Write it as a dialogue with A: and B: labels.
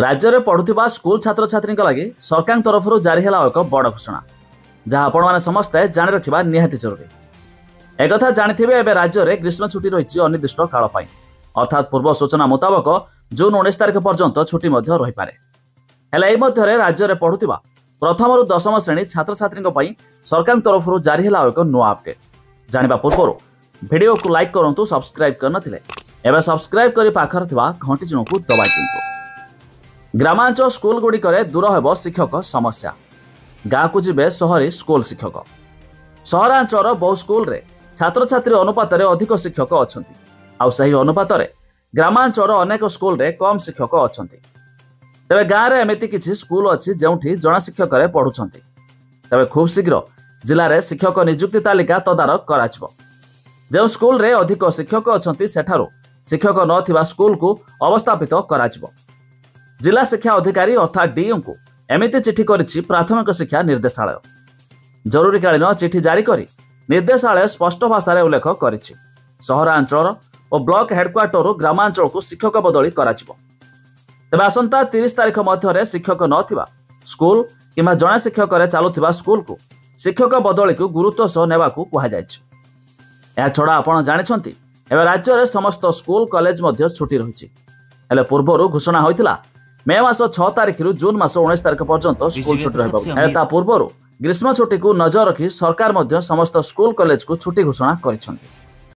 A: राज्य में पढ़ुवा स्कूल छात्र छात्री लगी सरकार तरफ जारी है एक बड़ घोषणा जहां आपण मैंने समस्ते जाणी रखा निहाती जरूरी। एक जानी एवं राज्य में ग्रीष्म छुट्टी रही अनिर्दिष्ट काल अर्थात पूर्व सूचना मुताबक जून 19 तारिख पर्यंत छुट्टी रही पारे। हेले मध्य राज्य में पढ़ुवा प्रथम रु दशम श्रेणी छात्र छात्री सरकार तरफ जारी है एक नुआ अपडेट। जानिबा पूर्व वीडियो को लाइक करूँ, सब्सक्राइब कर सब्सक्राइब कर पाखर घंटी चिन्ह को दबाई दिंतु। ग्रामांचल स्कूल गुड़िक दूर होब शिक्षक समस्या, गाँव को जीवे सहरी स्कूल शिक्षक। सहरांचल बहु स्कूल रे छात्र छात्री अनुपात अधिक शिक्षक अच्छा, आही अनुपात ग्रामांचल अनेक स्कूल रे कम शिक्षक अच्छा। तेरे गाँव में एमती किसी स्कूल अच्छी जो जन शिक्षक पढ़ुं, तेरे खूब शीघ्र जिले में शिक्षक नियुक्ति तालिका तदारख करा जो स्कूल रे अधिक शिक्षक अच्छा सेठारु शिक्षक नथिबा स्कूल को अवस्थापित करा जिला शिक्षा अधिकारी अर्थात डीएम को एमिति चिठी करिछि प्राथमिक शिक्षा निर्देशालय। जरूरीकालीन चिठी जारी करी निर्देशालय स्पष्ट भाषा रे उल्लेख करिछि सहरांचल और ब्लॉक हेडक्वार्टर ग्रामांचल को शिक्षक बदली करा तेबे आसंता 30 तारिख मध्य शिक्षक नथिबा स्कूल किंबा जणा शिक्षक चलुथिबा स्कूल को शिक्षक बदली को गुरुत्व सह नेबा को कहा जायछि। या छड़ा आपण जानिछंती एबे राज्य रे समस्त स्कूल कॉलेज मध्य छुट्टी रहिछि। हेले पूर्वरु घोषणा होइतिला मे मास 6 तारिख रु जून मास 19 तारिख पर्यंत स्कूल छुट्टी रहबो। पूर्वरु ग्रीष्म छुट्टी को नजर रखी सरकार मध्य समस्त स्कूल कॉलेज को छुट्टी घोषणा करिछंती।